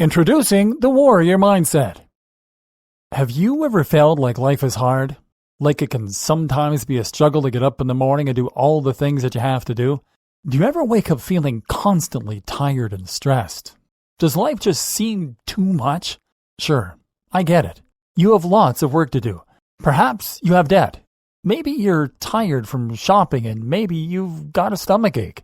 Introducing the warrior mindset. Have you ever felt like life is hard? Like it can sometimes be a struggle to get up in the morning and do all the things that you have to do? Do you ever wake up feeling constantly tired and stressed? Does life just seem too much? Sure, I get it. You have lots of work to do. Perhaps you have debt. Maybe you're tired from shopping and maybe you've got a stomachache.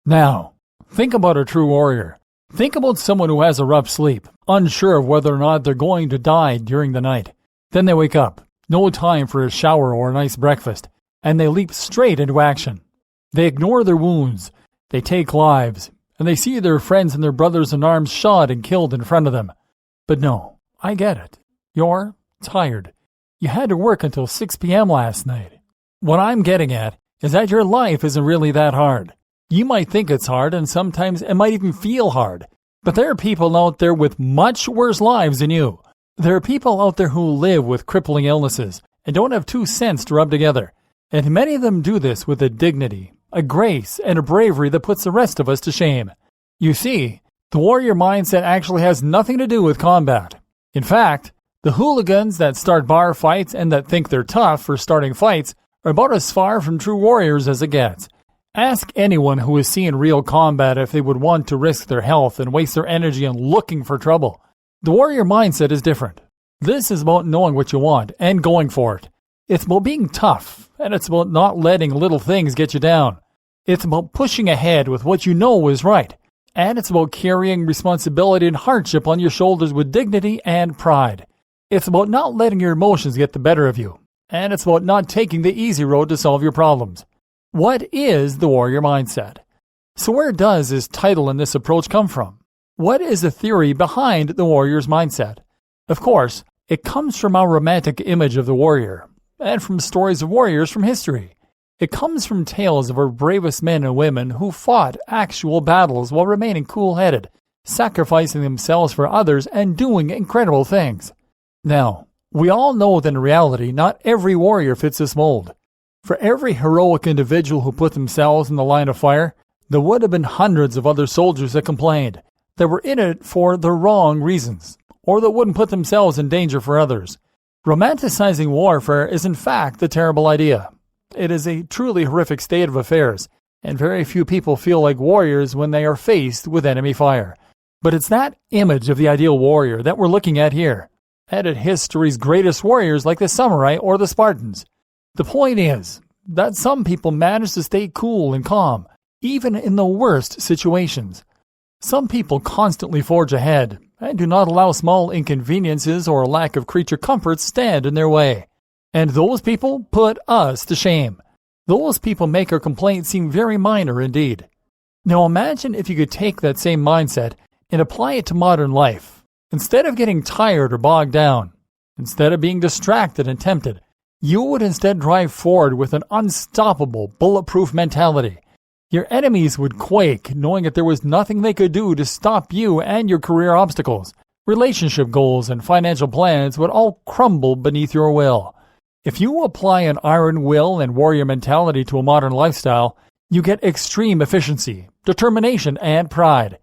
Now, think about a true warrior. Think about someone who has a rough sleep, unsure of whether or not they're going to die during the night. Then they wake up, no time for a shower or a nice breakfast, and they leap straight into action. They ignore their wounds, they take lives, and they see their friends and their brothers in arms shot and killed in front of them. But no, I get it. You're tired. You had to work until 6 p.m. last night. What I'm getting at is that your life isn't really that hard. You might think it's hard, and sometimes it might even feel hard. But there are people out there with much worse lives than you. There are people out there who live with crippling illnesses and don't have 2 cents to rub together. And many of them do this with a dignity, a grace, and a bravery that puts the rest of us to shame. You see, the warrior mindset actually has nothing to do with combat. In fact, the hooligans that start bar fights and that think they're tough for starting fights are about as far from true warriors as it gets. Ask anyone who has seen real combat if they would want to risk their health and waste their energy on looking for trouble. The warrior mindset is different. This is about knowing what you want and going for it. It's about being tough, and it's about not letting little things get you down. It's about pushing ahead with what you know is right. And it's about carrying responsibility and hardship on your shoulders with dignity and pride. It's about not letting your emotions get the better of you. And it's about not taking the easy road to solve your problems. What is the warrior mindset? So where does this title and this approach come from? What is the theory behind the warrior's mindset? Of course, it comes from our romantic image of the warrior, and from stories of warriors from history. It comes from tales of our bravest men and women who fought actual battles while remaining cool-headed, sacrificing themselves for others and doing incredible things. Now, we all know that in reality, not every warrior fits this mold. For every heroic individual who put themselves in the line of fire, there would have been hundreds of other soldiers that complained, that were in it for the wrong reasons, or that wouldn't put themselves in danger for others. Romanticizing warfare is in fact a terrible idea. It is a truly horrific state of affairs, and very few people feel like warriors when they are faced with enemy fire. But it's that image of the ideal warrior that we're looking at here, and at history's greatest warriors like the samurai or the Spartans. The point is that some people manage to stay cool and calm, even in the worst situations. Some people constantly forge ahead and do not allow small inconveniences or lack of creature comforts stand in their way. And those people put us to shame. Those people make our complaints seem very minor indeed. Now imagine if you could take that same mindset and apply it to modern life. Instead of getting tired or bogged down, instead of being distracted and tempted, you would instead drive forward with an unstoppable, bulletproof mentality. Your enemies would quake, knowing that there was nothing they could do to stop you and your career obstacles. Relationship goals and financial plans would all crumble beneath your will. If you apply an iron will and warrior mentality to a modern lifestyle, you get extreme efficiency, determination, and pride.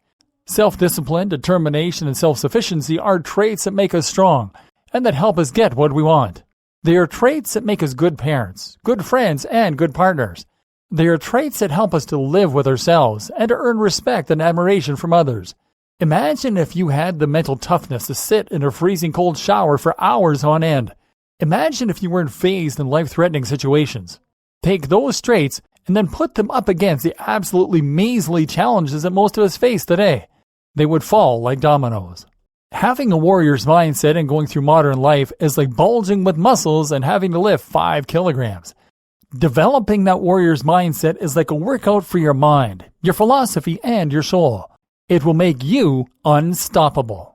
Self-discipline, determination, and self-sufficiency are traits that make us strong and that help us get what we want. They are traits that make us good parents, good friends, and good partners. They are traits that help us to live with ourselves and to earn respect and admiration from others. Imagine if you had the mental toughness to sit in a freezing cold shower for hours on end. Imagine if you weren't faced in life-threatening situations. Take those traits and then put them up against the absolutely measly challenges that most of us face today. They would fall like dominoes. Having a warrior's mindset and going through modern life is like bulging with muscles and having to lift 5 kilograms. Developing that warrior's mindset is like a workout for your mind, your philosophy, and your soul. It will make you unstoppable.